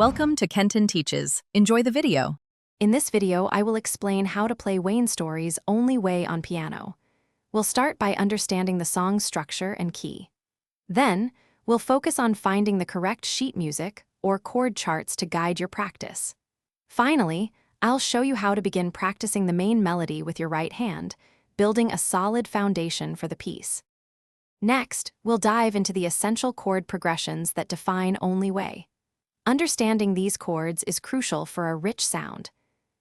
Welcome to Kenton Teaches. Enjoy the video. In this video, I will explain how to play Wayne Story's Only Way on piano. We'll start by understanding the song's structure and key. Then, we'll focus on finding the correct sheet music or chord charts to guide your practice. Finally, I'll show you how to begin practicing the main melody with your right hand, building a solid foundation for the piece. Next, we'll dive into the essential chord progressions that define Only Way. Understanding these chords is crucial for a rich sound.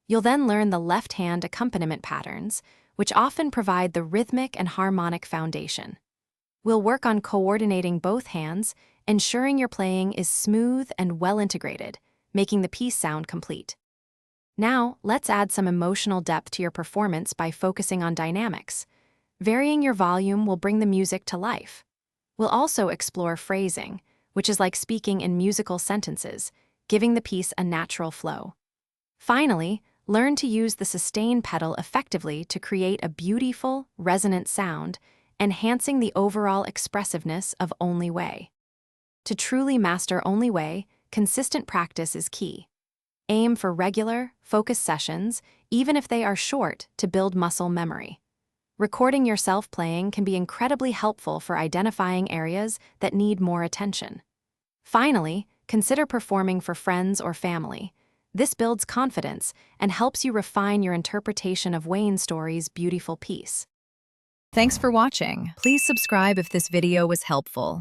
You'll then learn the left-hand accompaniment patterns, which often provide the rhythmic and harmonic foundation. We'll work on coordinating both hands, ensuring your playing is smooth and well-integrated, making the piece sound complete. Now, let's add some emotional depth to your performance by focusing on dynamics. Varying your volume will bring the music to life. We'll also explore phrasing, which is like speaking in musical sentences, giving the piece a natural flow. Finally, learn to use the sustain pedal effectively to create a beautiful, resonant sound, enhancing the overall expressiveness of Only Way. To truly master Only Way, consistent practice is key. Aim for regular, focused sessions, even if they are short, to build muscle memory. Recording yourself playing can be incredibly helpful for identifying areas that need more attention. Finally, consider performing for friends or family. This builds confidence and helps you refine your interpretation of Wayne Story's beautiful piece. Thanks for watching. Please subscribe if this video was helpful.